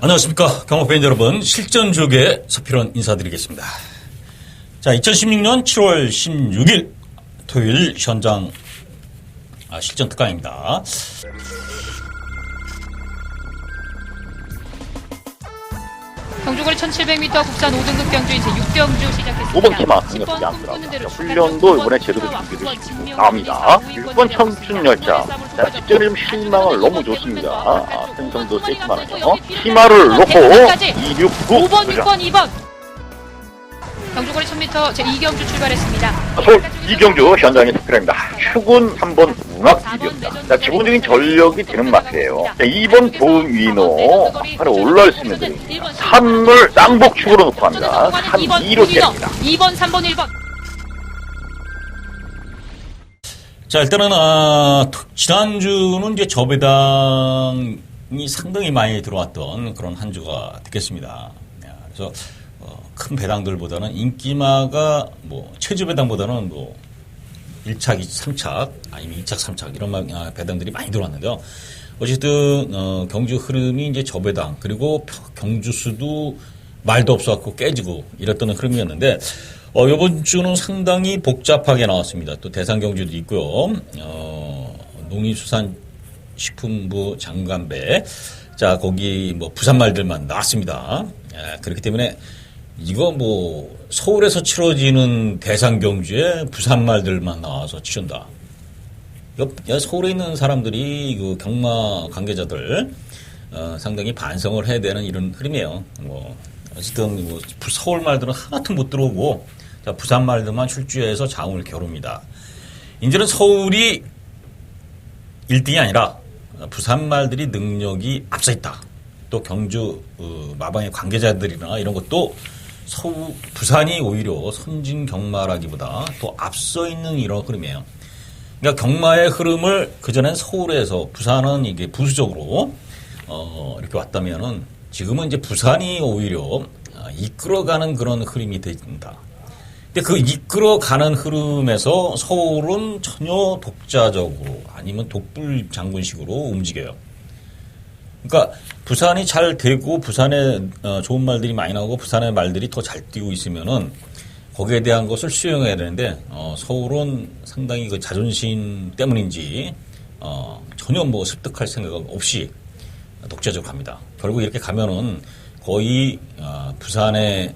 안녕하십니까. 경마팬 여러분, 실전조계 서필원 인사드리겠습니다. 자, 2016년 7월 16일 토요일 현장 실전 특강입니다. 경주거리 1700m 국산 5등급 경주 이제 6경주 시작했습니다. 5번 키마 능력이 안들어갑니다. 훈련도 이번에 제대로 준비를 시키고 나옵니다. 6번 청춘열차. 자, 직전에 좀 실망을 너무 좋습니다. 생성도 세지만은요. 키마를 놓고 269 5번, 6번, 2번. 경주거리 1000m 제2경주 출발했습니다. 서울 이경주 현장의 특별입니다. 축은 3번 문학이입니다. 자, 기본적인 전력이 되는 마트예요. 자, 2번 도위노 바로 올라올 수 있는 그림입니다. 3을 쌍복축으로 놓고 합니다. 3, 2로 됩니다. 2번, 3번, 1번. 자, 일단은 지난주는 이제 저배당이 상당히 많이 들어왔던 그런 한 주가 됐겠습니다. 그래서 큰 배당들보다는 인기마가 최저 배당보다는 1착, 3착, 아니면 2착, 3착 이런 배당들이 많이 들어왔는데요. 어쨌든 경주 흐름이 이제 저배당 그리고 경주 수도 말도 없어갖고 깨지고 이랬던 흐름이었는데 이번 주는 상당히 복잡하게 나왔습니다. 또 대상 경주도 있고요. 농림수산식품부 장관배 자 거기 부산 말들만 나왔습니다. 그렇기 때문에 이거 서울에서 치러지는 대상 경주에 부산 말들만 나와서 치른다. 서울에 있는 사람들이 그 경마 관계자들 상당히 반성을 해야 되는 이런 흐름이에요. 어쨌든 서울 말들은 하나도 못 들어오고 자, 부산 말들만 출주해서 자웅을 겨룹니다. 이제는 서울이 1등이 아니라 부산 말들이 능력이 앞서 있다. 또 경주 마방의 관계자들이나 이런 것도 부산이 오히려 선진 경마라기보다 더 앞서 있는 이런 흐름이에요. 그러니까 경마의 흐름을 그전엔 서울에서 부산은 이게 부수적으로 이렇게 왔다면은 지금은 이제 부산이 오히려 이끌어가는 그런 흐름이 된다. 근데 그 이끌어가는 흐름에서 서울은 전혀 독자적으로 아니면 독불 장군식으로 움직여요. 그러니까 부산이 잘 되고 부산에 좋은 말들이 많이 나오고 부산의 말들이 더 잘 뛰고 있으면은 거기에 대한 것을 수용해야 되는데 서울은 상당히 그 자존심 때문인지 전혀 습득할 생각 없이 독자적으로 갑니다. 결국 이렇게 가면은 거의 부산의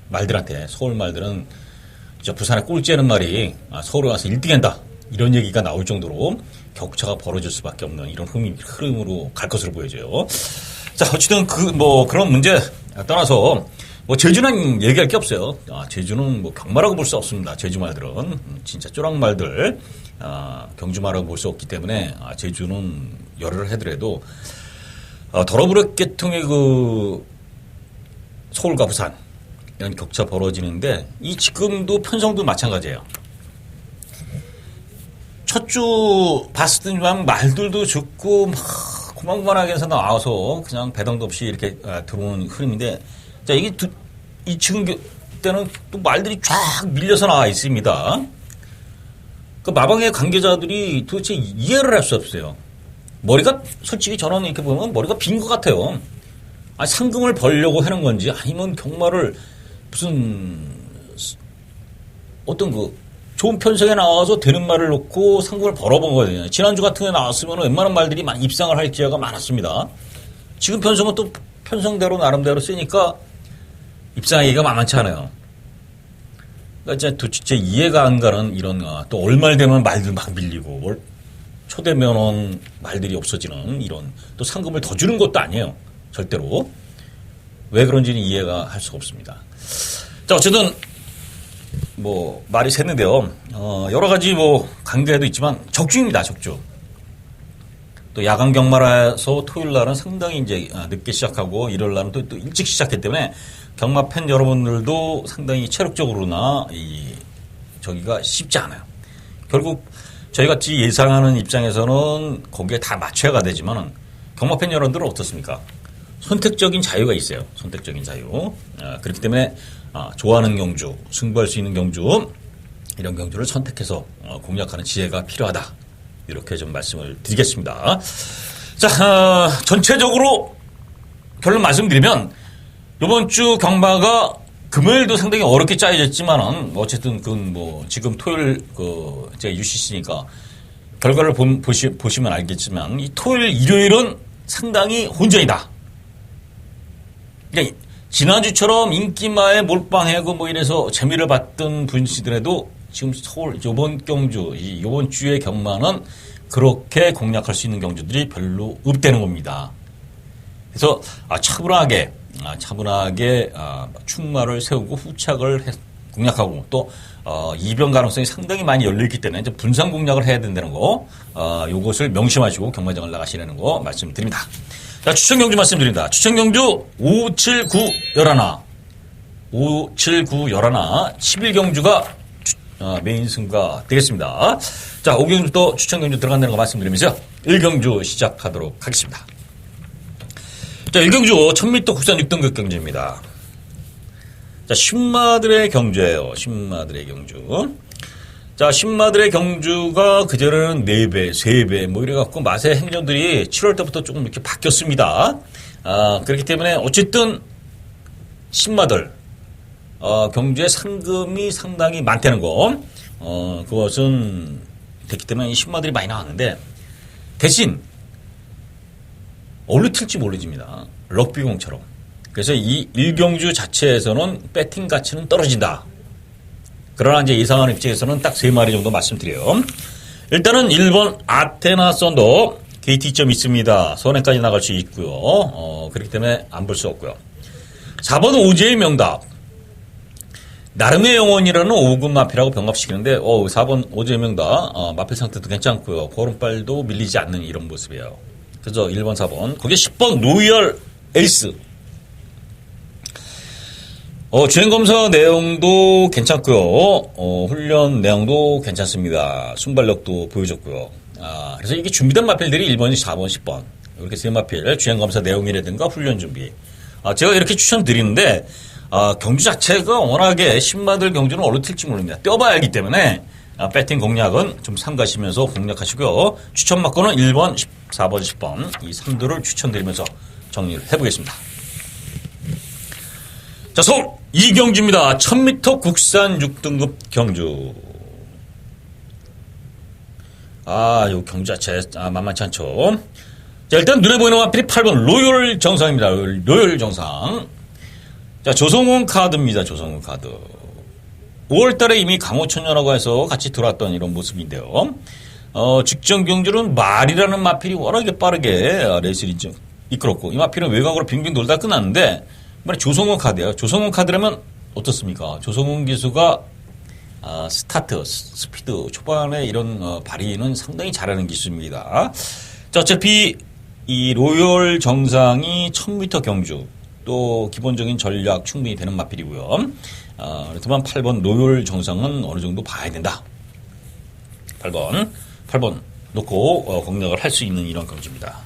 말들한테 서울 말들은 부산에 꼴찌하는 말이 서울에 와서 1등한다 이런 얘기가 나올 정도로 격차가 벌어질 수밖에 없는 이런 흐름으로 갈 것으로 보여져요. 자, 어쨌든 그런 문제 떠나서 제주는 얘기할 게 없어요. 제주는 경마라고 볼 수 없습니다. 제주 말들은 진짜 쪼락말들 경주마라고 볼 수 없기 때문에 제주는 열을 해더라도 더러브렉 계통의 서울과 부산 이런 격차 벌어지는데 지금도 편성도 마찬가지예요. 첫 주 봤을 때만 말들도 좋고 고만고만하게 해서 나와서 그냥 배당도 없이 이렇게 들어오는 흐름인데 자 이게 지금 때는 또 말들이 쫙 밀려서 나와 있습니다. 그 마방의 관계자들이 도대체 이해를 할 수 없어요. 머리가 솔직히 저는 이렇게 보면 머리가 빈 것 같아요. 상금을 벌려고 하는 건지 아니면 경마를 무슨 어떤 좋은 편성에 나와서 되는 말을 놓고 상금을 벌어본 거거든요. 지난주 같은 게 나왔으면 웬만한 말들이 많이 입상을 할 기회가 많았습니다. 지금 편성은 또 편성대로 나름대로 쓰니까 입상하기가 만만치 않아요. 그러니까 진짜 이해가 안 가는 이런 또 월말 되면 말들 막 밀리고 초 되면은 말들이 없어지는 이런 또 상금을 더 주는 것도 아니에요. 절대로. 왜 그런지는 이해가 할 수가 없습니다. 자, 어쨌든 말이 샜는데요. 여러 가지 관계도 있지만 적중입니다. 적중. 또 야간 경마라서 토요일 날은 상당히 이제 늦게 시작하고 일요일 날은 또 일찍 시작했기 때문에 경마 팬 여러분들도 상당히 체력적으로나 저기가 쉽지 않아요. 결국 저희 같이 예상하는 입장에서는 거기에 다 맞춰야 되지만은 경마 팬 여러분들은 어떻습니까? 선택적인 자유가 있어요. 선택적인 자유. 그렇기 때문에 좋아하는 경주, 승부할 수 있는 경주 이런 경주를 선택해서 공략하는 지혜가 필요하다. 이렇게 좀 말씀을 드리겠습니다. 자, 전체적으로 결론 말씀드리면 이번 주 경마가 금요일도 상당히 어렵게 짜여졌지만은 어쨌든 그건 뭐 지금 토요일 제가 UCC니까 결과를 보시면 알겠지만 이 토요일 일요일은 상당히 혼전이다. 그러니까 지난주처럼 인기마에 몰빵하고 뭐 이래서 재미를 봤던 분시더라도 지금 서울 요번 경주 요번 주의 경마는 그렇게 공략할 수 있는 경주들이 별로 없다는 겁니다. 그래서 차분하게 충마를 세우고 후착을 공략하고 또 이변 가능성이 상당히 많이 열려있기 때문에 이제 분산 공략을 해야 된다는 거 요것을 명심하시고 경마장을 나가시라는 거 말씀드립니다. 자, 추천 경주 말씀드립니다. 추천 경주 579 11 579 11 11경주가 메인 승가 되겠습니다. 자, 5경주부터 추천 경주 들어간다는 거 말씀드리면서 1경주 시작하도록 하겠습니다. 자, 1경주 1000m 국산 6등급 경주입니다. 자, 신마들의 경주예요. 신마들의 경주. 자, 신마들의 경주가 그전에는 4배, 3배 뭐 이래갖고 마세 행정들이 7월 때부터 조금 이렇게 바뀌었습니다. 그렇기 때문에 어쨌든 신마들 경주의 상금이 상당히 많다는 거 그것은 됐기 때문에 이 신마들이 많이 나왔는데 대신 어디로 튈지 모르집니다. 럭비공처럼. 그래서 이 1경주 자체에서는 배팅 가치는 떨어진다. 그러나 이제 예상하는 입장에서는 딱 3마리 정도 말씀드려요. 일단은 1번 아테나 썬더 KT점이 있습니다. 선행까지 나갈 수 있고요. 그렇기 때문에 안 볼 수 없고요. 4번 오제의 명답. 나름의 영혼이라는 5급 마필하고 병합시키는데 4번 오제의 명답 마필 상태도 괜찮고요. 걸음발도 밀리지 않는 이런 모습이에요. 그래서 1번, 4번. 거기에 10번 로열 에이스. 주행검사 내용도 괜찮고요. 훈련 내용도 괜찮습니다. 순발력도 보여줬고요. 그래서 이게 준비된 마필들이 1번, 4번, 10번. 이렇게 세 마필, 주행검사 내용이라든가 훈련 준비. 제가 이렇게 추천드리는데, 경주 자체가 워낙에 신마들 경주는 어디로 튈지 모릅니다. 떼어봐야 하기 때문에, 배팅 공략은 좀 삼가시면서 공략하시고요. 추천 막고는 1번, 4번, 10번. 이 3도를 추천드리면서 정리를 해보겠습니다. 자, 서울 이경주입니다. 1000m 국산 6등급 경주. 요 경주 자체 만만치 않죠. 자, 일단 눈에 보이는 마필이 8번 로열 정상입니다. 로열 정상. 자, 조성훈 카드입니다. 조성훈 카드. 5월달에 이미 강호천연하고 해서 같이 들어왔던 이런 모습인데요. 직전 경주는 말이라는 마필이 워낙에 빠르게 레이스를 이끌었고 이 마필은 외곽으로 빙빙 돌다 끝났는데 이번에 조성훈 카드예요. 조성훈 카드라면 어떻습니까? 조성훈 기수가 스타트, 스피드 초반에 이런 발휘는 상당히 잘하는 기수입니다. 자, 어차피 이 로열 정상이 1000m 경주 또 기본적인 전략 충분히 되는 마필이고요. 그렇지만 8번 로열 정상은 어느 정도 봐야 된다. 8번 놓고 공략을 할 수 있는 이런 경주입니다.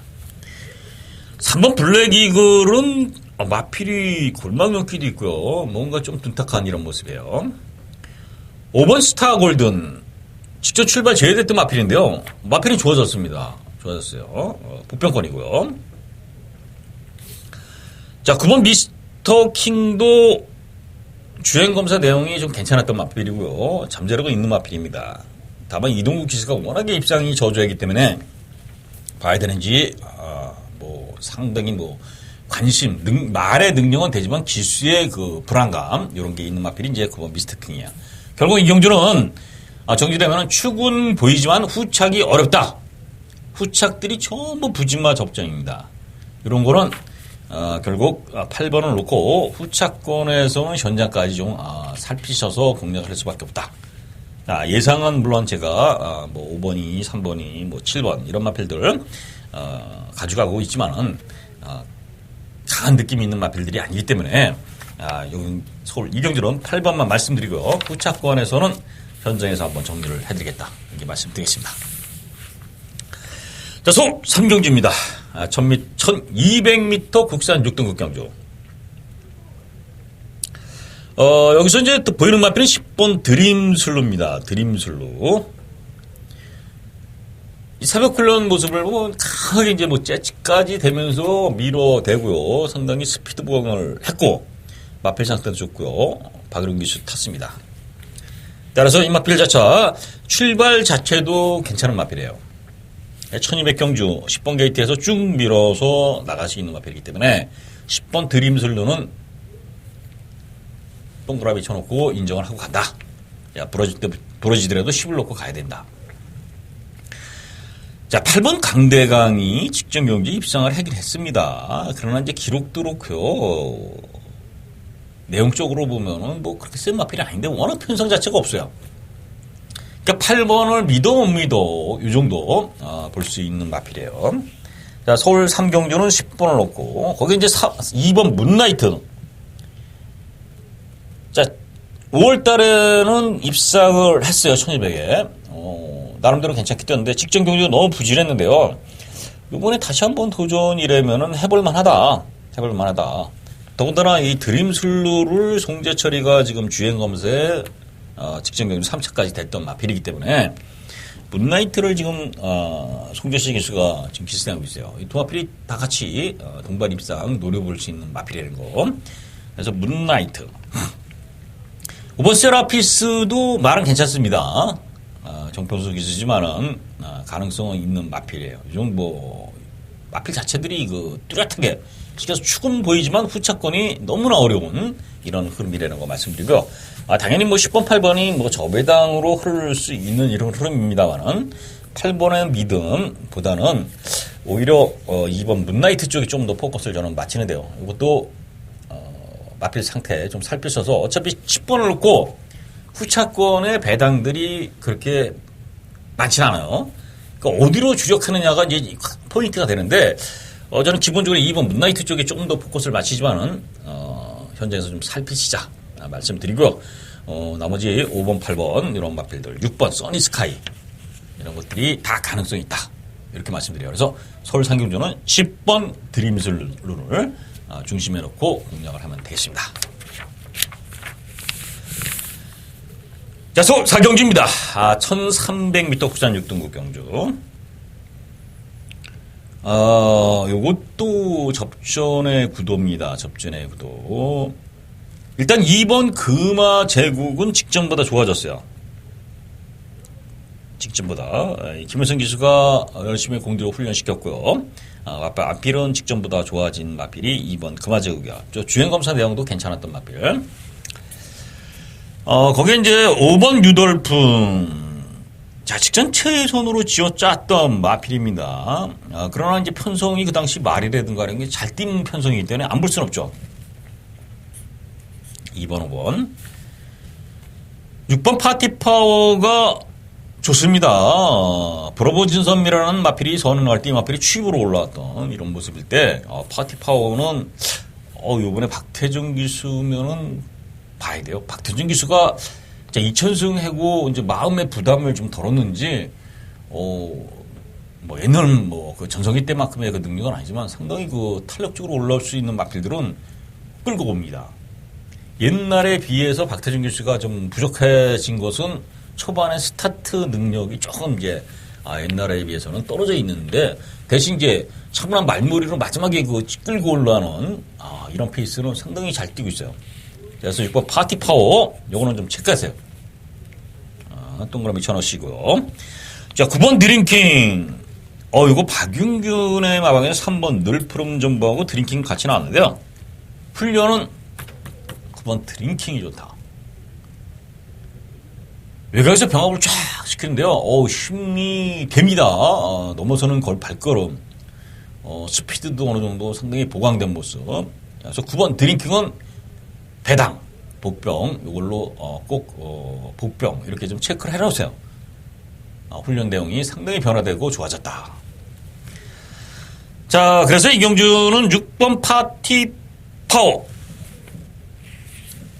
3번 블랙 이글은 마필이 골망 연기도 있고요. 뭔가 좀 둔탁한 이런 모습이에요. 5번 스타 골든 직접 출발 제외됐던 마필인데요. 마필이 좋아졌습니다. 좋아졌어요. 보편권이고요. 자, 9번 미스터 킹도 주행검사 내용이 좀 괜찮았던 마필이고요. 잠재력은 있는 마필입니다. 다만 이동국 기수가 워낙에 입상이 저조하기 때문에 봐야 되는지 상당히 관심, 말의 능력은 되지만 기수의 그 불안감 이런 게 있는 마필이 이제 9번 미스터 킹이야. 결국 이 경주는 정지되면은 축은 보이지만 후착이 어렵다. 후착들이 전부 부진마 접전입니다. 이런 거는 결국 8번을 놓고 후착권에서는 현장까지 좀 살피셔서 공략을 할 수밖에 없다. 예상은 물론 제가 5번이, 3번이, 7번 이런 마필들 가져가고 있지만은 강한 느낌이 있는 마필들이 아니기 때문에 여기 서울 이경주는 8번만 말씀드리고요. 후착권에서는 현장에서 한번 정리를 해드리겠다. 이렇게 말씀드리겠습니다. 자, 서울 3경주입니다. 1200m 국산 6등급 경주. 여기서 이제 또 보이는 마필은 10번 드림슬루입니다. 드림슬루. 이 새벽 훈련 모습을 보면 강하게 이제 뭐 재치까지 되면서 밀어대고요. 상당히 스피드 보강을 했고, 마필 상태도 좋고요. 박유림 기수 탔습니다. 따라서 이 마필 자차, 출발 자체도 괜찮은 마필이에요. 1200경주 10번 게이트에서 쭉 밀어서 나갈 수 있는 마필이기 때문에 10번 드림슬루는 동그라미 쳐놓고 인정을 하고 간다. 야, 부러지더라도 10을 놓고 가야 된다. 자, 8번 강대강이 직전 경기 입상을 하긴 했습니다. 그러나 이제 기록도 그렇고요. 내용적으로 보면은 뭐 그렇게 센 마필이 아닌데 워낙 편성 자체가 없어요. 그러니까 8번을 믿어 못 믿어 이 정도 볼 수 있는 마필이에요. 자, 서울 3경주는 10번을 넣고 거기 이제 2번 문나이트. 자, 5월 달에는 입상을 했어요. 1200에. 나름대로 괜찮게 뛰었는데 직전 경기가 너무 부진했는데요. 이번에 다시 한번 도전이라면은 해볼만하다. 더군다나 이 드림슬루를 송재철이가 지금 주행 검사에 직전 경기 3차까지 됐던 마필이기 때문에 문나이트를 지금 송재철 기수가 지금 기스하고 있어요. 이 두 마필이 다 같이 동반 입상 노려볼 수 있는 마필이라는 거. 그래서 문나이트. 5번 세라피스도 말은 괜찮습니다. 정평수 기수지만은 가능성은 있는 마필이에요. 요즘 뭐 마필 자체들이 뚜렷하게 시켜서 축은 보이지만 후차권이 너무나 어려운 이런 흐름이라는 거 말씀드리고요. 당연히 뭐 10번, 8번이 뭐 저배당으로 흐를 수 있는 이런 흐름입니다만은 8번의 믿음보다는 오히려 2번 문나이트 쪽에 좀 더 포커스를 저는 맞추는데요. 이것도 마필 상태 좀 살피셔서 어차피 10번을 놓고 후차권의 배당들이 그렇게 많지는 않아요. 그러니까 어디로 주력하느냐가 이제 포인트가 되는데 저는 기본적으로 2번 문나이트 쪽에 조금 더 포커스를 맞추지만은 현장에서 좀 살피시자 말씀드리고요. 나머지 5번, 8번 이런 마필들, 6번 써니스카이 이런 것들이 다 가능성이 있다. 이렇게 말씀드려요. 그래서 서울 상경주는 10번 드림슬루를 중심에 놓고 공략을 하면 되겠습니다. 자, 서울 4경주입니다. 1300m 국산 6등급 경주. 요것도 접전의 구도입니다. 접전의 구도. 일단 2번 금화 제국은 직전보다 좋아졌어요. 직전보다. 김효성 기수가 열심히 공들여 훈련시켰고요. 마필은 직전보다 좋아진 마필이 2번 금화 제국이야. 주행검사 내용도 괜찮았던 마필. 거기에 이제 5번 유돌풍. 자, 직전 최선으로 쥐어짰던 마필입니다. 그러나 이제 편성이 그 당시 말이라든가 이런 게 잘 뛰는 편성이기 때문에 안 볼 수는 없죠. 2번, 5번. 6번 파티파워가 좋습니다. 브로보 진선미라는 마필이 선언할 때 이 마필이 취입으로 올라왔던 이런 모습일 때, 파티파워는, 요번에 박태정 기수면은 봐야 돼요. 박태정 기수가 2천승 하고 이제 마음의 부담을 좀 덜었는지, 뭐 옛날 그 전성기 때만큼의 그 능력은 아니지만 상당히 탄력적으로 올라올 수 있는 마필들은 끌고 옵니다. 옛날에 비해서 박태준 기수가 좀 부족해진 것은 초반에 스타트 능력이 조금 이제 옛날에 비해서는 떨어져 있는데 대신 이제 차분한 말머리로 마지막에 끌고 올라오는 이런 페이스는 상당히 잘 뛰고 있어요. 그래서 6번 파티 파워 요거는 좀 체크하세요. 동그라미 쳐넣으시고요. 자, 9번 드링킹. 이거 박윤균의 마방에는 3번 늘푸름 전부하고 드링킹 같이 나왔는데요. 훈련은 9번 드링킹이 좋다. 외곽에서 병합을 쫙 시키는데요. 힘이 됩니다. 넘어서는 발걸음. 스피드도 어느 정도 상당히 보강된 모습. 그래서 9번 드링킹은 배당, 복병, 이걸로 꼭 복병 이렇게 좀 체크를 해놓으세요. 훈련 내용이 상당히 변화되고 좋아졌다. 자, 그래서 이경주는 6번 파티 파워.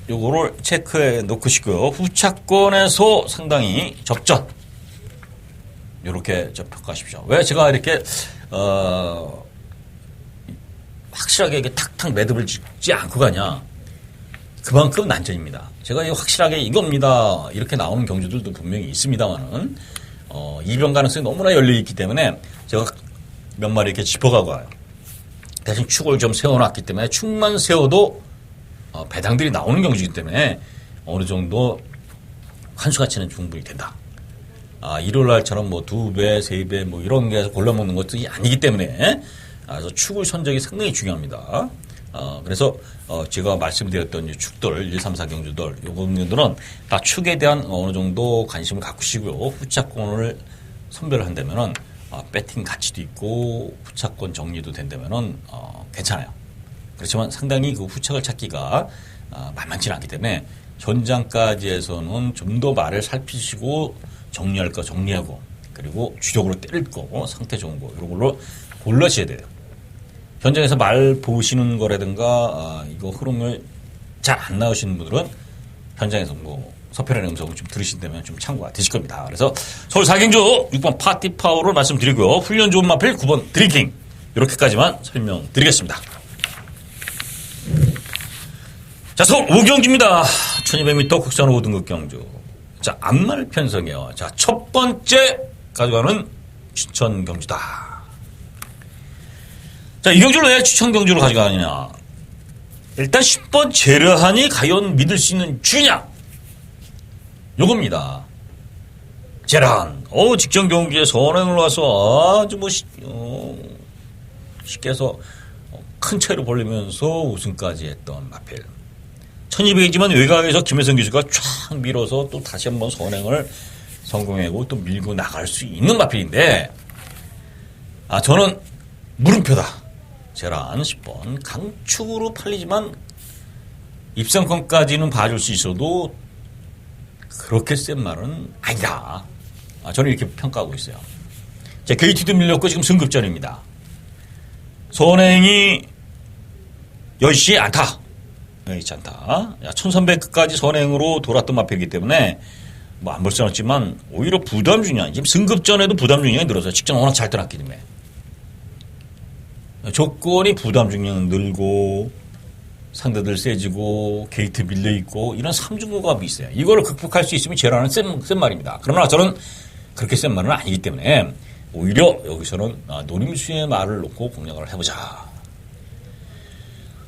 요거를 체크해 놓으시고요. 후차권에서 상당히 접전. 요렇게 평가하십시오. 왜 제가 이렇게, 확실하게 이렇게 탁탁 매듭을 짓지 않고 가냐. 그만큼 난전입니다. 제가 확실하게 이겁니다. 이렇게 나오는 경주들도 분명히 있습니다만은, 이변 가능성이 너무나 열려있기 때문에 제가 몇 마리 이렇게 짚어가고 와요. 대신 축을 좀 세워놨기 때문에 축만 세워도 배당들이 나오는 경주이기 때문에 어느 정도 환수 가치는 충분히 된다. 일요일 날처럼 뭐 2배, 3배 뭐 이런 게 골라먹는 것들이 아니기 때문에 그래서 축을 선정이 상당히 중요합니다. 그래서 제가 말씀드렸던 축들 1, 3, 4 경주들 요 경주들은 다 축에 대한 어느 정도 관심을 갖으시고요. 후차권을 선별을 한다면은 배팅 가치도 있고 후차권 정리도 된다면은 괜찮아요. 그렇지만 상당히 그 후차를 찾기가 만만치 않기 때문에 현장까지 해서는 좀 더 말을 살피시고 정리할 거 정리하고 그리고 주력으로 때릴 거 상태 좋은 거 이런 걸로 골라셔야 돼요. 현장에서 말 보시는 거라든가 이거 흐름을 잘 안 나오시는 분들은 현장에서 뭐 서편의 음성을 좀 들으신다면 좀 참고가 되실 겁니다. 그래서 서울 사경주 6번 파티파워를 말씀드리고요. 훈련 좋은 마필 9번 드링킹 이렇게까지만 설명드리겠습니다. 자, 서울 5경주입니다. 1200m 국산 5등급 경주. 자, 앞말 편성이요. 자, 첫 번째 가져가는 추천 경주다. 자, 이 경주를 왜 추천 경주로 가져가느냐. 일단 10번 제르한이 과연 믿을 수 있는 주냐. 요겁니다. 제르한. 직전 경기에 선행을 와서 아주 쉽게 해서 큰 차이로 벌리면서 우승까지 했던 마필. 1200이지만 외곽에서 김혜성 기수가 쫙 밀어서 또 다시 한번 선행을 성공하고 또 밀고 나갈 수 있는 마필인데, 저는 물음표다. 제란 10번 강축으로 팔리지만 입상권까지는 봐줄 수 있어도 그렇게 센 말은 아니다. 저는 이렇게 평가하고 있어요. 자, 게이트도 밀렸고 지금 승급전입니다. 선행이 10시에 안타. 여의치 않다. 1300까지 선행으로 돌았던 마필이기 때문에 뭐 안 볼 수는 없지만 오히려 부담 중량. 지금 승급전에도 부담 중량이 늘어서 직전 워낙 잘 떠났기 때문에 조건이 부담 중량 늘고 상대들 세지고 게이트 밀려있고 이런 삼중고갑이 있어요. 이거를 극복할 수 있으면 제라는 센 말입니다. 그러나 저는 그렇게 센 말은 아니기 때문에 오히려 여기서는 노림수의 말을 놓고 공략을 해보자.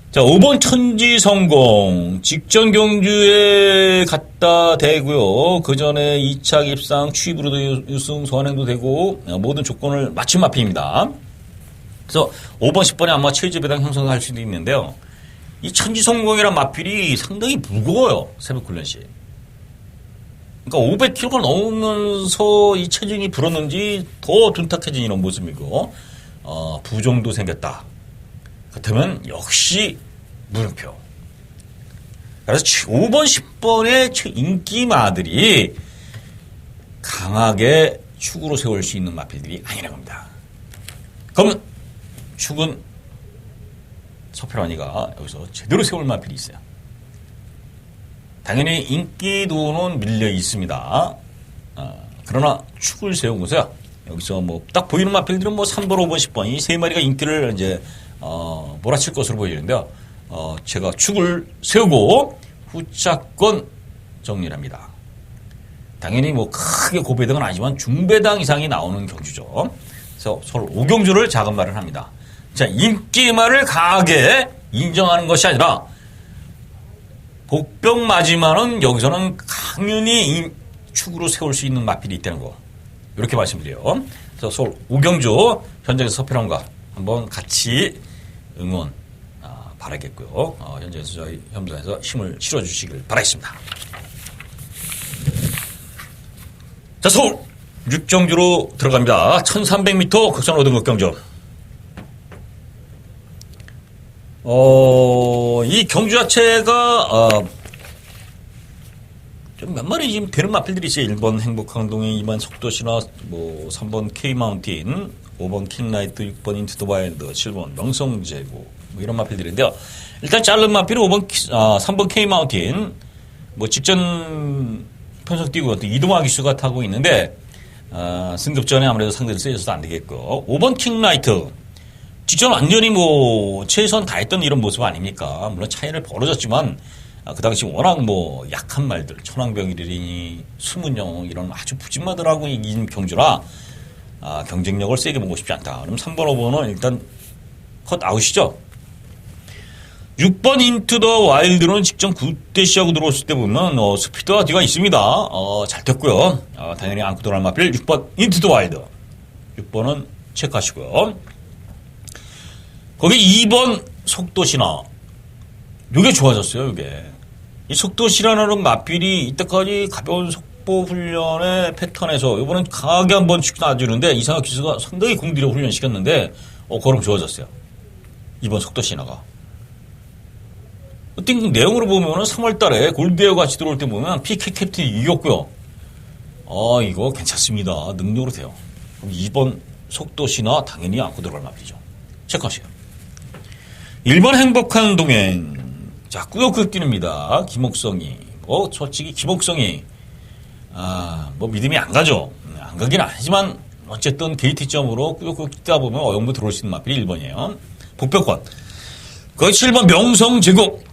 자, 5번 천지성공. 직전 경주에 갖다 대고요. 그 전에 2차 입상, 취입으로도 우승, 선행도 되고 모든 조건을 맞춘 마필입니다. 그래서 5번, 10번에 아마 최저 배당 형성할 수도 있는데요. 이 천지성공이란 마필이 상당히 무거워요. 새벽 훈련 시. 그러니까 500kg가 넘으면서 이 체중이 불었는지 더 둔탁해진 이런 모습이고, 부종도 생겼다. 그렇다면 역시 물음표. 그래서 5번, 10번의 인기마들이 강하게 축으로 세울 수 있는 마필들이 아니라는 겁니다. 그러면 축은 서페라니가 여기서 제대로 세울 마필이 있어요. 당연히 인기도는 밀려 있습니다. 그러나 축을 세운 것은 여기서 뭐 딱 보이는 마필들은 뭐 3번, 5번, 10번 이 세 마리가 인기를 이제 몰아칠 것으로 보이는데요. 제가 축을 세우고 후차권 정리를 합니다. 당연히 뭐 크게 고배당은 아니지만 중배당 이상이 나오는 경주죠. 그래서 서울 5경주를 작은 말을 합니다. 자, 인기말을 강하게 인정하는 것이 아니라 복병 맞으면은 여기서는 강연히 축으로 세울 수 있는 마필이 있다는 거. 이렇게 말씀드려요. 그래서 서울 5경주 현장에서 서필함과 한번 같이 응원 바라겠고요. 현장에서 저희 현장에서 힘을 실어주시길 바라겠습니다. 자, 서울 6경주로 들어갑니다. 1300m 국산 5등급 경주. 이 경주 자체가 좀 몇 마리 지금 되는 마필들이 있어요. 1번 행복항동의 2번 속도신화, 뭐 3번 K마운틴, 5번 킹라이트, 6번 인투 더 와일드, 7번 명성제고 뭐 이런 마필들인데요. 일단 자른 마필은 3번 K마운틴 뭐 직전 편성 뛰고 또 이동화 기수가 타고 있는데 승급전에 아무래도 상대를 세져서도 안 되겠고 5번 킹라이트 직전 완전히 뭐 최선 다했던 이런 모습 아닙니까? 물론 차이를 벌어졌지만 그 당시 워낙 뭐 약한 말들, 천왕병이리니 수문영 이런 아주 부진마들하고 이긴 경주라 경쟁력을 세게 보고 싶지 않다. 그럼 3번, 5번은 일단 컷 아웃이죠. 6번 인투 더 와일드는 직전 9대시하고 들어왔을 때 보면 스피드와 뒤가 있습니다. 잘 됐고요. 당연히 안고 들어갈 마필 6번 인투 더 와일드. 6번은 체크하시고요. 거기 2번 속도 신화. 요게 좋아졌어요, 요게. 이 속도 신화라는 마필이 이때까지 가벼운 속보 훈련의 패턴에서 이번엔 강하게 한번 놔주는데 이상혁 기수가 상당히 공들여 훈련시켰는데 그럼 좋아졌어요. 2번 속도 신화가. 어떤 내용으로 보면은 3월 달에 골드웨어 같이 들어올 때 보면 PK 캡틴이 이겼고요. 이거 괜찮습니다. 능력으로 돼요. 그럼 2번 속도 신화 당연히 안고 들어갈 마필이죠. 체크하세요. 1번 행복한 동행. 자, 꾸역꾸역 뛰는입니다. 김옥성이. 솔직히 김옥성이, 뭐 믿음이 안 가죠. 안 가긴 하지만, 어쨌든 게이트점으로 꾸역꾸역 뛰다 보면 어영부 들어올 수 있는 마필이 1번이에요. 복병권. 거기 7번 명성제국.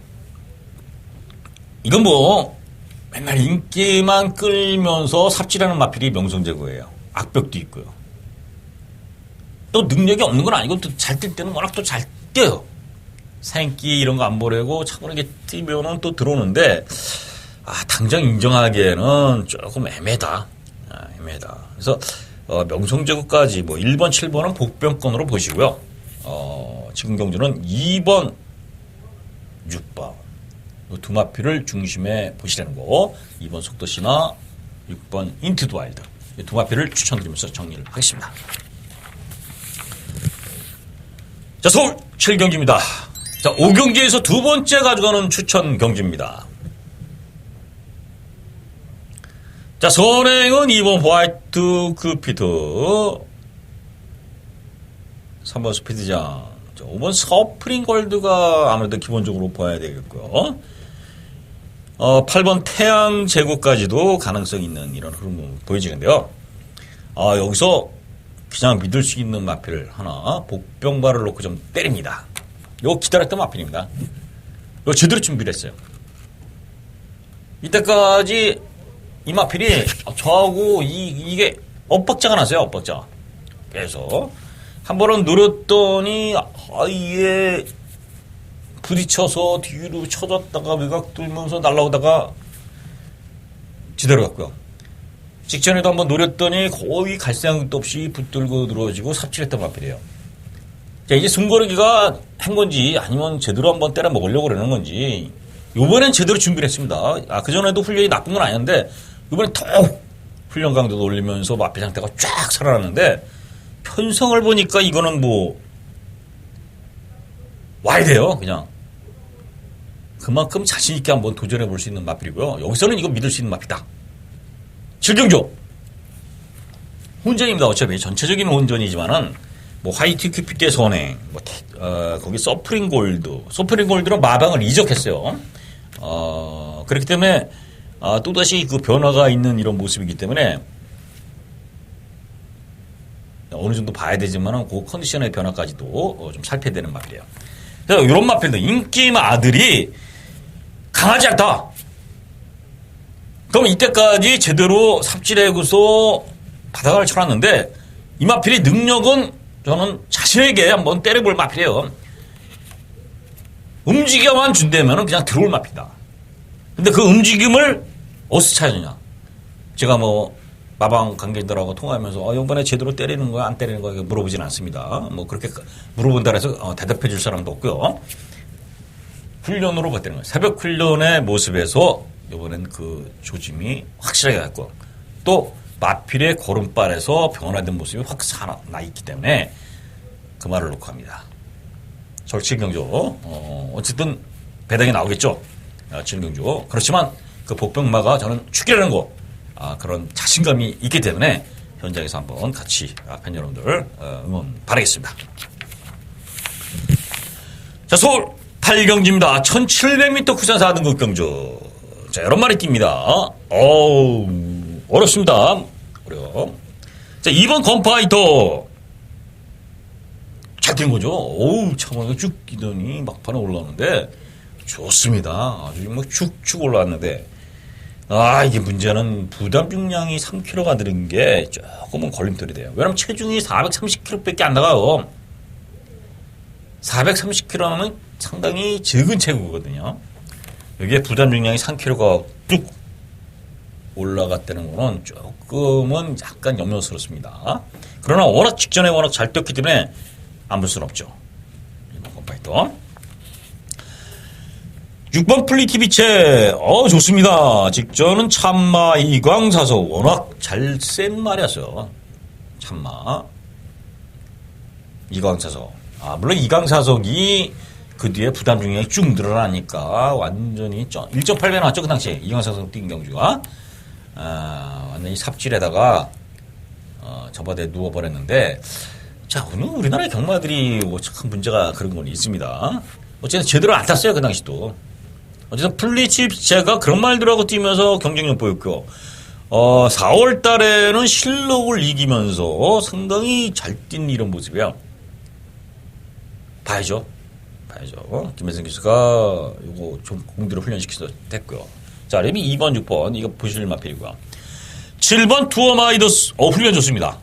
이건 뭐, 맨날 인기만 끌면서 삽질하는 마필이 명성제국이에요. 악벽도 있고요. 또 능력이 없는 건 아니고, 또 잘 뛸 때는 워낙 또 잘 뛰어요. 사인기 이런 거 안 보내고 차분하게 뛰면은 또 들어오는데, 당장 인정하기에는 조금 애매하다. 애매하다. 그래서, 명성제국까지 뭐 1번, 7번은 복병권으로 보시고요. 지금 경주는 2번, 6번. 두 마필을 중심에 보시라는 거. 2번 속도신화, 6번 인투 더 와일드. 두 마필을 추천드리면서 정리를 하겠습니다. 자, 서울 7경기입니다. 자, 5경기에서 두 번째 가져가는 추천 경기입니다. 자, 선행은 2번 화이트 쿠피드, 3번 스피드장, 5번 서프링 골드가 아무래도 기본적으로 봐야 되겠고요. 8번 태양 제국까지도 가능성 있는 이런 흐름을 보여지는데요. 여기서 그냥 믿을 수 있는 마필을 하나 복병발을 놓고 좀 때립니다. 요 기다렸던 마필입니다. 요 제대로 준비를 했어요. 이때까지 이 마필이 저하고 이게 엇박자가 났어요. 엇박자. 그래서 한 번은 노렸더니 이게 부딪혀서 뒤로 쳐졌다가 외곽 돌면서 날아오다가 지대로 갔고요. 직전에도 한번 노렸더니 거의 갈 생각도 없이 붙들고 늘어지고 삽질했던 마필이에요. 자, 이제 숨고르기가 한 건지 아니면 제대로 한번 때려 먹으려고 그러는 건지 이번엔 제대로 준비를 했습니다. 그전에도 훈련이 나쁜 건 아닌데 이번엔 더 훈련 강도도 올리면서 마필 상태가 쫙 살아났는데 편성을 보니까 이거는 뭐 와야 돼요. 그냥 그만큼 자신 있게 한번 도전해 볼 수 있는 마필이고요. 여기서는 이거 믿을 수 있는 마필이다. 7경조 혼전입니다. 어차피 전체적인 혼전이지만은 뭐 화이트 큐피드의 선행, 거기 서프링 골드는 마방을 이적했어요. 그렇기 때문에 또다시 그 변화가 있는 이런 모습이기 때문에 어느 정도 봐야 되지만은 그 컨디션의 변화까지도 좀 살펴야 되는 마필이에요. 그래서 이런 마필도 인기 아들이 강하지 않다. 그럼 이때까지 제대로 삽질해고서 바닥을 쳐놨는데 이 마필의 능력은 저는 자신에게 한번 때려볼 마필이에요. 움직여만 준다면 그냥 들어올 마필이다. 근데 그 움직임을 어디서 찾느냐. 제가 뭐 마방 관계자들하고 통화하면서 이번에 제대로 때리는 거야 안 때리는 거야 물어보진 않습니다. 뭐 그렇게 물어본다 해서 대답해 줄 사람도 없고요. 훈련으로 봤다는 거예요. 새벽 훈련의 모습에서 이번엔 그 조짐이 확실하게 갔고 또 마필의 걸음발에서 변화된 모습이 확 살아나 있기 때문에 그 말을 놓고 합니다. 서울 7경주 어쨌든 배당이 나오겠죠. 7경주 그렇지만 그 복병마가 저는 죽이라는 거 그런 자신감이 있기 때문에 현장에서 한번 같이 팬 여러분들 응원 바라겠습니다. 자, 서울 8경주입니다. 1700m 구산 4등급 경주. 자, 여러 마리 뜁니다. 어렵습니다. 어려워. 자, 2번 건파이터. 잘 뛴 거죠. 참, 쭉 뛰더니 막판에 올라오는데, 좋습니다. 아주 뭐 쭉쭉 올라왔는데, 이게 문제는 부담 중량이 3kg가 늘은 게 조금은 걸림돌이 돼요. 왜냐면 체중이 430kg밖에 안 나가요. 430kg는 상당히 적은 체구거든요. 여기에 부담 중량이 3kg가 뚝 올라갔다는 거는 조금은 약간 염려스럽습니다. 그러나 워낙 직전에 워낙 잘 뛰었기 때문에 안 볼 수는 없죠. 이번 컴파이터. 6번 플리티비체, 좋습니다. 직전은 참마 이광사석, 워낙 잘 센 말이었어요. 참마 이광사석. 물론 이광사석이 그 뒤에 부담 중량이 쭉 늘어나니까 완전히 1.8배 나왔죠, 그 당시에. 이광사석 뛴 경주가. 완전히 삽질에다가, 저바다에 누워버렸는데, 자, 오늘 우리나라의 경마들이 참 문제가 그런 건 있습니다. 어쨌든 제대로 안 탔어요, 그 당시도. 어쨌든 플리티비체가 그런 말들하고 뛰면서 경쟁력 보였고, 4월 달에는 실록을 이기면서 상당히 잘 뛴 이런 모습이에요. 봐야죠. 김혜성 교수가 요거 좀 공들여 훈련시켜서 됐고요. 자, 랩이 2번, 6번. 이거 보실 마필이고요. 7번 투어마이더스. 훈련 좋습니다.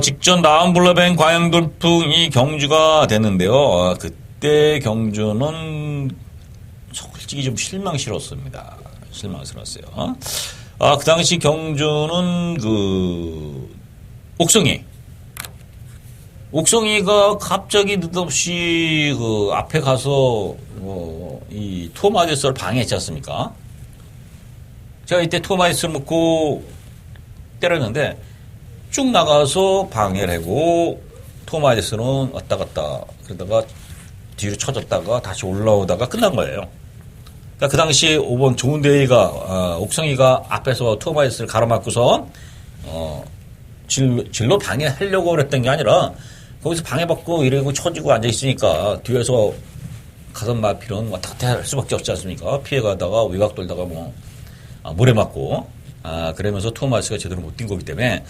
직전 나은블라뱅 과양돌풍이 경주가 됐는데요. 그때 경주는 솔직히 좀 실망스러웠습니다. 실망스러웠어요. 그 당시 경주는 옥성이가 갑자기 느닷없이 앞에 가서 이 투어마이더스를 방해했지 않습니까? 제가 이때 투어마이더스를 먹고 때렸는데 쭉 나가서 방해를 하고 투어마이더스는 왔다 갔다 그러다가 뒤로 쳐졌다가 다시 올라오다가 끝난 거예요. 그러니까 그 당시 5번 좋은데이가 옥성이가 앞에서 투어마이더스를 가로막고서 진로 방해하려고 그랬던 게 아니라 거기서 방해받고 이러고 쳐지고 앉아있으니까 뒤에서 가선 마필은 왔다 갔다 할 수밖에 없지 않습니까? 피해가다가 외곽 돌다가 모래 맞고 그러면서 투어마이스가 제대로 못 뛴 거기 때문에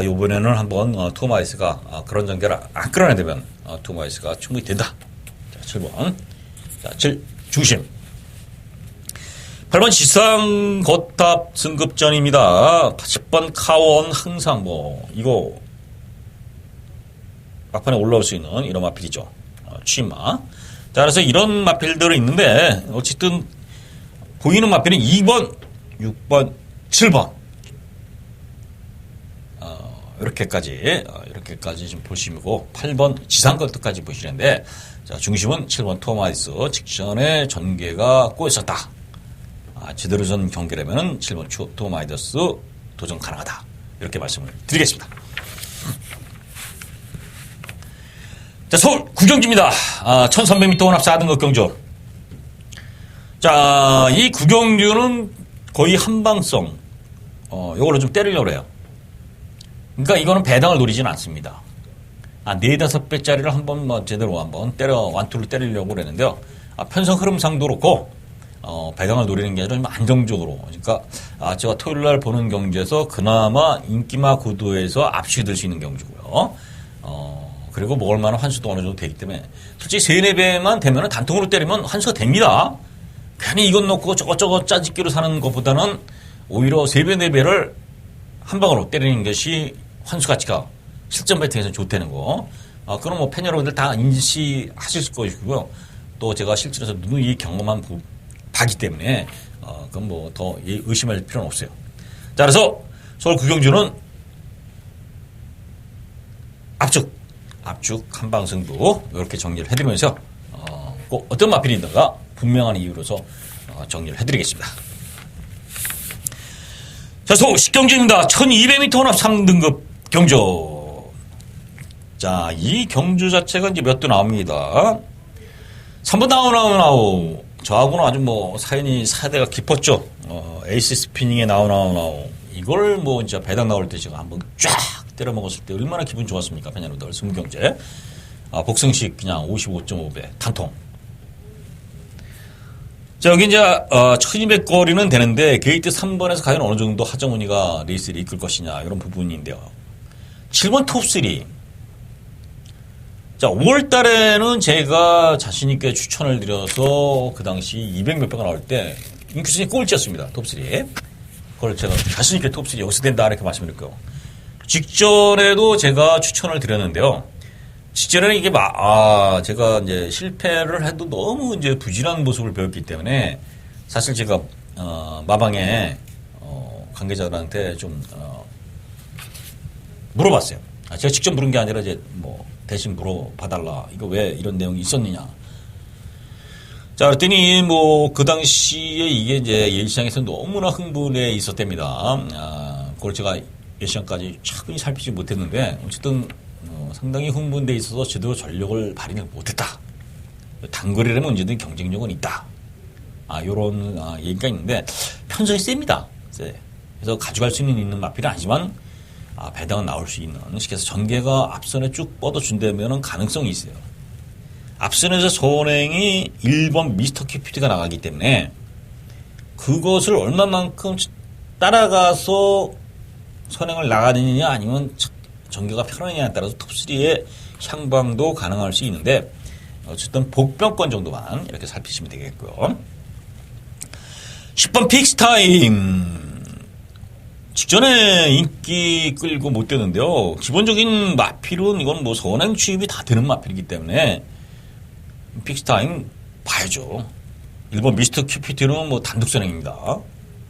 이번에는 한번 투어마이스가 그런 전개를 안 끌어내면 투어마이스가 충분히 된다. 자, 7번. 자, 7 중심. 8번 지상 거탑 승급전입니다. 10번 카원 항상 이거 막판에 올라올 수 있는 이런 마필이죠. 취마. 자, 그래서 이런 마필들이 있는데 어쨌든 보이는 마필은 2번, 6번, 7번. 이렇게까지 좀 보시고 8번 지상 거탑까지 보시는데 자, 중심은 7번 투어마이스 직전에 전개가 꼬였었다. 제대로 전 경기라면 7번 투어마이더스 도전 가능하다. 이렇게 말씀을 드리겠습니다. 자, 서울 구경주입니다. 1300m 혼합 4등급 경주. 자, 이 구경주는 거의 한방성. 요걸로 좀 때리려고 해요. 그러니까 이거는 배당을 노리진 않습니다. 4-5배짜리를 한번 제대로 한번 완투를 때리려고 그랬는데요. 편성 흐름상도 그렇고, 배당을 노리는 게 아니라 좀 안정적으로. 그러니까, 제가 토요일 날 보는 경주에서 그나마 인기마 구도에서 압축이 될 수 있는 경주고요. 그리고 먹을 만한 환수도 어느 정도 되기 때문에, 솔직히 3-4배만 되면 단통으로 때리면 환수가 됩니다. 괜히 이것 놓고 저것 짜집기로 사는 것보다는 오히려 3배, 4배를 한 방으로 때리는 것이 환수 가치가 실전 배팅에서 좋다는 거. 그럼 팬 여러분들 다 인지하실 것이고요. 또 제가 실전에서 누누이 경험한 바기 때문에, 그건 더 의심할 필요는 없어요. 자, 그래서 서울 구경주는 압축 한방승부 이렇게 정리를 해드리면서, 꼭 어떤 마필이 있는가 분명한 이유로서 정리를 해드리겠습니다. 자, 서울 식경주입니다. 1200m 혼합 3등급 경주. 자, 이 경주 자체가 이제 몇 도 나옵니다. 3번 나우. 저하고는 아주 사연이 사대가 깊었죠. 에이스 스피닝에 나우. 이걸 이제 배당 나올 때 제가 한번 쫙 때려 먹었을 때 얼마나 기분 좋았습니까? 팬여러분들, 승부경제. 복승식 그냥 55.5배, 단통. 자, 여기 이제, 1200거리는 되는데, 게이트 3번에서 과연 어느 정도 하정훈이가 레이스를 이끌 것이냐, 이런 부분인데요. 7번 톱3. 자, 5월 달에는 제가 자신있게 추천을 드려서 그 당시 200몇 표가 나올 때 인큐션이 꼴찌였습니다. 톱3. 그걸 제가 자신있게 톱3 여기서 된다 이렇게 말씀드렸고요. 직전에도 제가 추천을 드렸는데요. 직전에는 이게 제가 이제 실패를 해도 너무 이제 부진한 모습을 보였기 때문에 사실 제가 마방에 관계자들한테 좀 물어봤어요. 제가 직접 물은 게 아니라 이제 뭐 대신 물어봐달라. 이거 왜 이런 내용이 있었느냐. 자, 그랬더니 뭐 그 당시에 이게 이제 예시장에서 너무나 흥분해 있었답니다. 그걸 제가 예시장까지 차분히 살피지 못했는데 어쨌든 상당히 흥분돼 있어서 제대로 전력을 발휘를 못했다. 단거리라면 언제든 경쟁력은 있다. 요런 얘기가 있는데 편성이 셉니다. 그래서 가져갈 수 있는 마필은 아니지만 배당은 나올 수 있는 식에서 전개가 앞선에 쭉 뻗어준다면 가능성이 있어요. 앞선에서 선행이 1번 미스터 큐피드가 나가기 때문에 그것을 얼마만큼 따라가서 선행을 나가느냐 아니면 전개가 편하느냐에 따라서 톱3의 향방도 가능할 수 있는데 어쨌든 복병권 정도만 이렇게 살피시면 되겠고요. 10번 픽스타임 직전에 인기 끌고 못 되는데요. 기본적인 마필은 이건 뭐 선행 취입이 다 되는 마필이기 때문에 픽스타임 봐야죠. 1번 미스터 큐피드는 뭐 단독 선행입니다.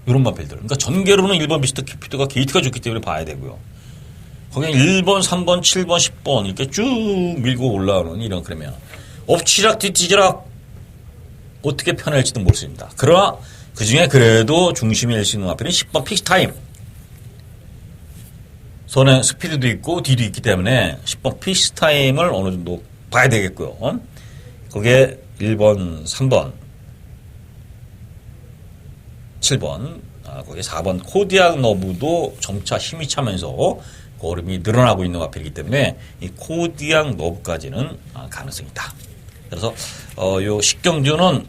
이런 마필들. 그러니까 전개로는 1번 미스터 큐피드가 게이트가 좋기 때문에 봐야 되고요. 거기는 1번, 3번, 7번, 10번 이렇게 쭉 밀고 올라오는 이런 그러면 엎치락 뒤치락 어떻게 편할지도 모르겠습니다. 그러나 그 중에 그래도 중심에 일 수 있는 마필은 10번 픽스타임. 선행 스피드도 있고 뒤도 있기 때문에 10번 픽스타임을 어느 정도 봐야 되겠고요. 거기에 1번, 3번, 7번, 거기에 4번 코디악 너브도 점차 힘이 차면서 걸음이 늘어나고 있는 마필이기 때문에 이 코디악 너브까지는 가능성이 있다. 그래서 요 식경주는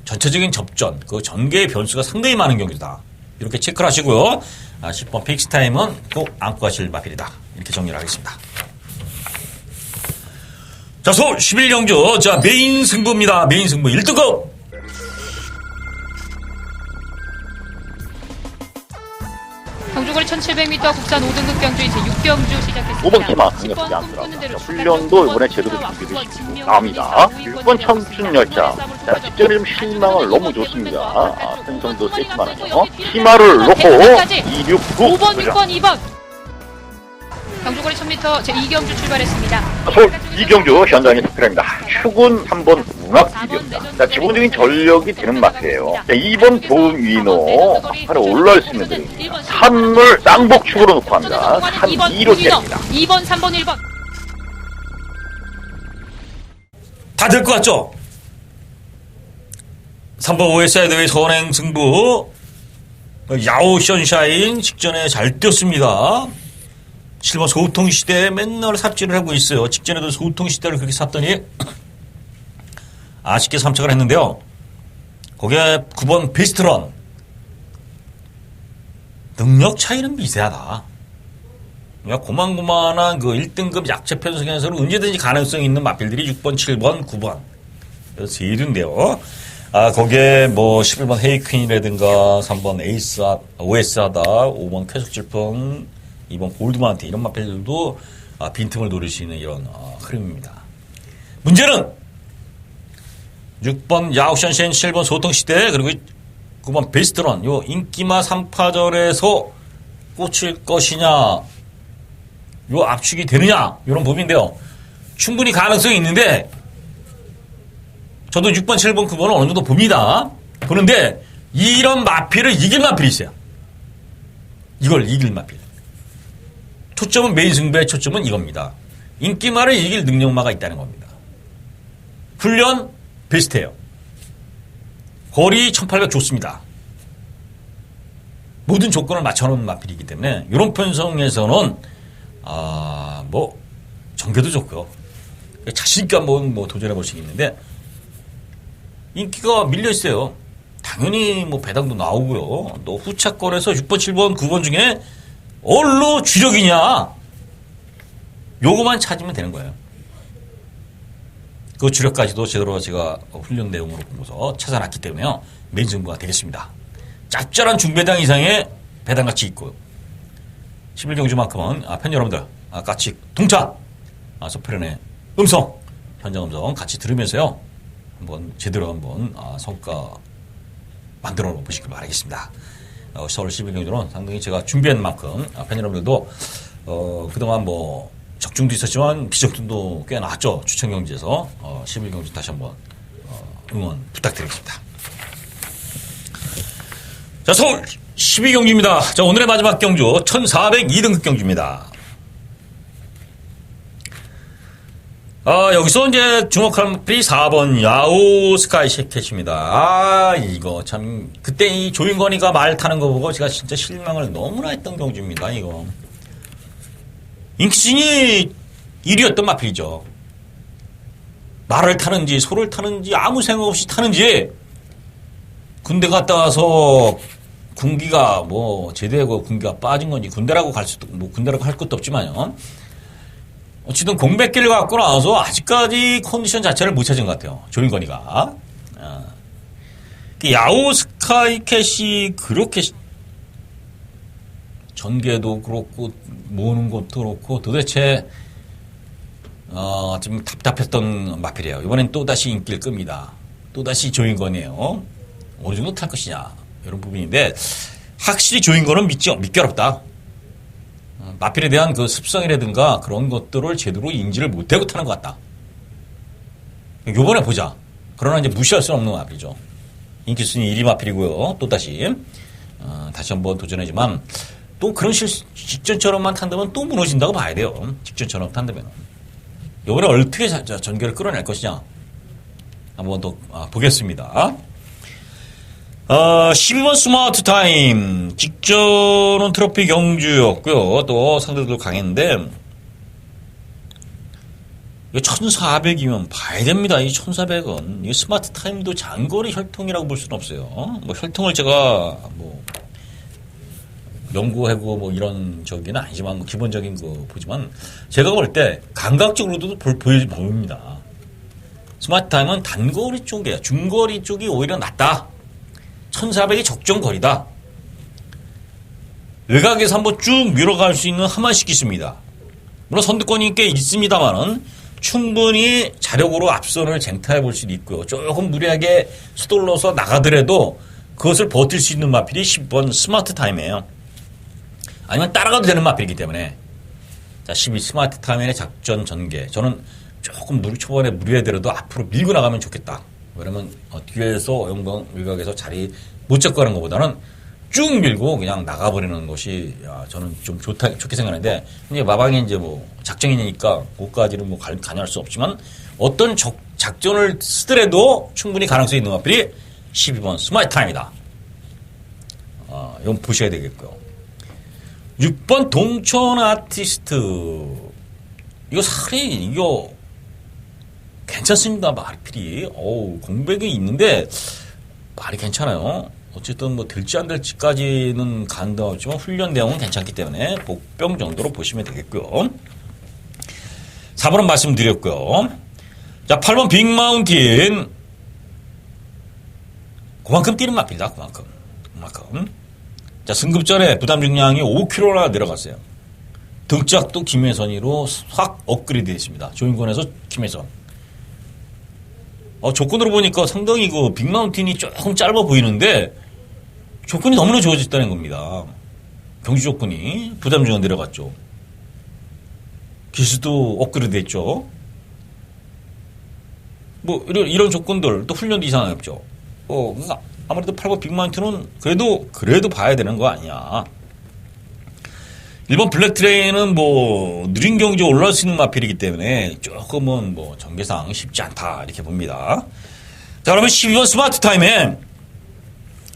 전체적인 접전, 그 전개의 변수가 상당히 많은 경기다. 이렇게 체크를 하시고요. 10번 픽스타임은 또 안고 가실 마필이다. 이렇게 정리를 하겠습니다. 자, 서울 11경주. 자, 메인 승부입니다. 메인 승부 1등급. 경주거리 1700m 국산 5등급 경주인 제6경주 시작했습니다. 5번 테마 강력하지 않더라고요. 훈련도 이번에 제대로 준비를 시키고 나옵니다. 6번 청춘열차. 자, 직전에 좀 실망을 너무 줬습니다. 편성도 세지만요. 희마를 놓고 269. 5번, 6번, 2번. 경주거리 1000m 제2경주 출발했습니다. 서울 2경주 현장에 스크랩입니다. 휴군 3번 문학길이었다. 자, 기본적인 전력이 되는 마트예요. 자, 2번 보위노 바로 올라올 수 있는 그림입니다. 3을 쌍복축으로 놓고 합니다. 3, 2로 셉니다. 2번, 3번, 1번. 다 될 것 같죠? 3번 OSI드의 선행 승부. 야오 션샤인 직전에 잘 뛰었습니다. 7번 소통시대에 맨날 삽질을 하고 있어요. 직전에도 소통시대를 그렇게 샀더니 아쉽게 3착을 했는데요. 거기에 9번 비스트런. 능력 차이는 미세하다. 그러니까 고만고만한 그 1등급 약체 편성에서는 언제든지 가능성이 있는 마필들이 6번, 7번, 9번. 그래서 세일인데요. 거기에 뭐 11번 헤이퀸이라든가 3번 OS하다, 5번 쾌속질풍, 2번 골드마운틴 이런 마필들도 빈틈을 노릴 수 있는 이런 흐름입니다. 문제는 6번 야옥션센 7번 소통시대 그리고 9번 베스트런 요 인기마 3파전에서 꽂힐 것이냐 요 압축이 되느냐 이런 부분인데요. 충분히 가능성이 있는데 저도 6번 7번 9번은 어느 정도 봅니다. 보는데 이런 마필을 이길 마필이 있어요. 이걸 이길 마필. 초점은 메인 승부의 초점은 이겁니다. 인기마를 이길 능력마가 있다는 겁니다. 훈련 베스트예요. 거리 1800 좋습니다. 모든 조건을 맞춰놓은 마필이기 때문에 이런 편성에서는 뭐 전개도 좋고요. 자신있게 한번 뭐 도전해볼 수 있는데 인기가 밀려있어요. 당연히 뭐 배당도 나오고요. 또 후차권에서 6번 7번 9번 중에 얼로 주력이냐 요거만 찾으면 되는 거예요. 그 주력까지도 제대로 제가 훈련 내용으로 보고서 찾아놨기 때문에요. 메인 정보가 되겠습니다. 짭짤한 중배당 이상의 배당가치 있고 11경주만큼은 팬 여러분들 같이 동참 소프련의 음성 현장 음성 같이 들으면서요. 한번 제대로 한번 성과 만들어 보시길 바라겠습니다. 서울 11경주는 상당히 제가 준비한 만큼 팬 여러분들도 그동안 뭐 적중도 있었지만 비적중도 꽤 나왔죠. 추천 경주에서 11경주 다시 한번 응원 부탁드리겠습니다. 자, 서울 12경주입니다. 자, 오늘의 마지막 경주 1402등급 경주입니다. 여기서 이제 주목할 마필이 4번 야오 스카이 셰켓입니다. 이거 참 그때 이 조인건이가 말 타는 거 보고 제가 진짜 실망을 너무나 했던 경주입니다. 이거 인기순이 1위였던 마필이죠. 말을 타는지 소를 타는지 아무 생각 없이 타는지 군대 갔다 와서 군기가 뭐 제대하고 군기가 빠진 건지 군대라고 갈 수도 뭐 군대라고 할 것도 없지만요. 어쨌든 공백기를 갖고 나와서 아직까지 컨디션 자체를 못 찾은 것 같아요. 조인건이가. 야오 스카이캣이 그렇게 전개도 그렇고 모으는 것도 그렇고 도대체 좀 답답했던 마필이에요. 이번엔 또다시 인기를 끕니다. 또다시 조인건이에요. 어느 정도 탈 것이냐 이런 부분인데 확실히 조인건은 믿기 어렵다. 마필에 대한 그 습성이라든가 그런 것들을 제대로 인지를 못하고 타는 것 같다. 요번에 보자. 그러나 이제 무시할 수 없는 마필이죠. 인기순위 1위 마필이고요. 또다시 다시 한번 도전하지만 또 그런 직전처럼만 탄다면 또 무너진다고 봐야 돼요. 직전처럼 탄다면. 요번에 어떻게 전개를 끌어낼 것이냐 한번 더 보겠습니다. 12번 스마트 타임. 직전은 트로피 경주였고요. 또 상대도 강했는데, 이거 1400이면 봐야 됩니다. 이 1400은. 이 스마트 타임도 장거리 혈통이라고 볼 수는 없어요. 뭐 혈통을 제가 뭐, 연구하고 뭐 이런 저기는 아니지만 뭐 기본적인 거 보지만, 제가 볼 때 감각적으로도 보입니다. 스마트 타임은 단거리 쪽이에요. 중거리 쪽이 오히려 낫다. 1400이 적정거리다. 외곽에서 한번 쭉 밀어갈 수 있는 하만식이 있습니다. 물론 선두권이 꽤 있습니다만은 충분히 자력으로 앞선을 쟁탈해 볼 수도 있고요. 조금 무리하게 서둘러서 나가더라도 그것을 버틸 수 있는 마필이 10번 스마트 타임이에요. 아니면 따라가도 되는 마필이기 때문에. 자, 12 스마트 타임의 작전 전개. 저는 조금 초반에 무리하더라도 앞으로 밀고 나가면 좋겠다. 왜냐면 뒤에서 영광 외곽에서 자리 못 잡고 가는 것보다는 쭉 밀고 그냥 나가버리는 것이 저는 좀 좋게 생각하는데 근데 마방에 이제 뭐 작정이니까 그것까지는 뭐 관여할 수 없지만 어떤 작전을 쓰더라도 충분히 가능성이 있는 마필이 12번 스마트 타임이다. 이건 보셔야 되겠고요. 6번 동천 아티스트. 이거 이거 괜찮습니다. 마필이. 공백이 있는데 말이 괜찮아요. 어쨌든 뭐 될지 안 될지까지는 간다 없지만 훈련 내용은 괜찮기 때문에 복병 정도로 보시면 되겠고요. 4번은 말씀드렸고요. 자, 8번 빅마운틴. 그만큼 뛰는 마필이다. 그만큼. 자, 승급전에 부담 중량이 5kg나 내려갔어요. 등짝도 김혜선이로 확 업그레이드 됐습니다. 조인권에서 김혜선. 조건으로 보니까 상당히 그 빅마운틴이 조금 짧아 보이는데 조건이 너무나 좋아졌다는 겁니다. 경주 조건이 부담 중량 내려갔죠. 기수도 업그레이드 됐죠. 뭐 이런 조건들 또 훈련도 이상하게 없죠. 그러니까 아무래도 8번 빅마운틴은 그래도 봐야 되는 거 아니야. 1번 블랙트레인은 뭐 느린 경주에 올라올 수 있는 마필이기 때문에 조금은 뭐 전개상 쉽지 않다 이렇게 봅니다. 자, 그러면 12번 스마트 타임에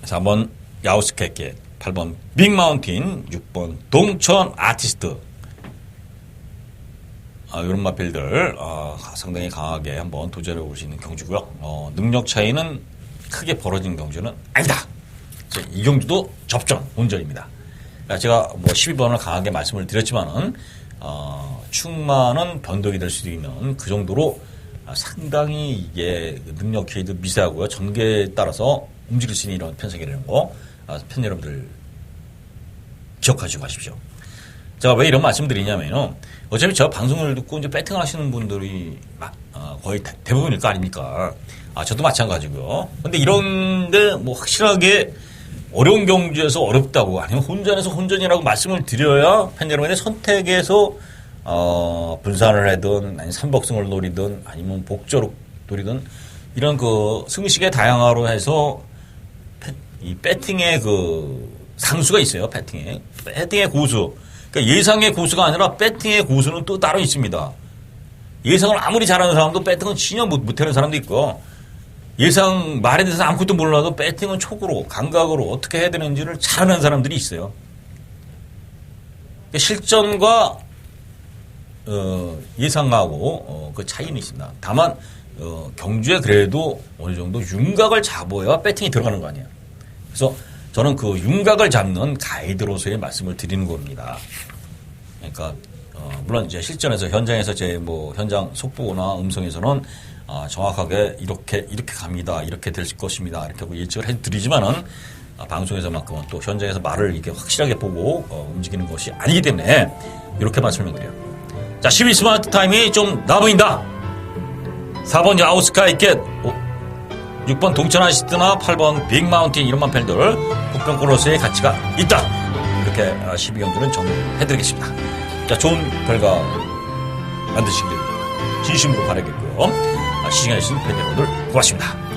4번 야우스케켓, 8번 빅마운틴, 6번 동천 아티스트. 이런 마필들 상당히 강하게 한번 도전해 볼 수 있는 경주고요. 능력 차이는 크게 벌어진 경주는 아니다. 이 경주도 접전 온전입니다. 제가 뭐 12번을 강하게 말씀을 드렸지만은 충만한 변덕이 될 수도 있는 그 정도로 상당히 이게 능력 차이도 미세하고요. 전개에 따라서 움직일 수 있는 이런 편성이라는 거, 팬 여러분들 기억하시고 가십시오. 제가 왜 이런 말씀 드리냐면요. 어차피 저 방송을 듣고 이제 배팅 하시는 분들이 거의 대부분일 거 아닙니까? 저도 마찬가지고요. 근데 이런데 뭐 확실하게 어려운 경주에서 어렵다고 아니면 혼전에서 혼전이라고 말씀을 드려야 팬 여러분의 선택에서 분산을 하든 아니면 삼복승을 노리든 아니면 복저로 노리든 이런 그 승식의 다양화로 해서 이 배팅의 그 상수가 있어요. 배팅의 고수. 그러니까 예상의 고수가 아니라 배팅의 고수는 또 따로 있습니다. 예상을 아무리 잘하는 사람도 배팅은 전혀 못하는 사람도 있고 예상 말에 대해서 아무것도 몰라도 배팅은 촉으로 감각으로 어떻게 해야 되는지를 잘하는 사람들이 있어요. 그러니까 실전과 예상하고 그 차이는 있습니다. 다만 경주에 그래도 어느 정도 윤곽을 잡아야 배팅이 들어가는 거 아니에요. 그래서 저는 그 윤곽을 잡는 가이드로서의 말씀을 드리는 겁니다. 그러니까 물론 이제 실전에서 현장에서 제 뭐 현장 속보나 음성에서는 정확하게 이렇게 갑니다. 이렇게 될 것입니다. 이렇게 하고 예측을 해드리지만은 방송에서만큼은 또 현장에서 말을 이렇게 확실하게 보고 움직이는 것이 아니기 때문에 이렇게 말씀을 드려요. 자, 12 스마트 타임이 좀 나보인다. 4번 아웃스카이 겟, 6번 동천 아시스트나 8번 빅마운틴 이런만 팬들 국경 코러스의 가치가 있다. 이렇게 12경주는 정리해드리겠습니다. 자, 좋은 결과 만드시길 진심으로 바라겠고요. 시청해주신 팬 여러분들 고맙습니다.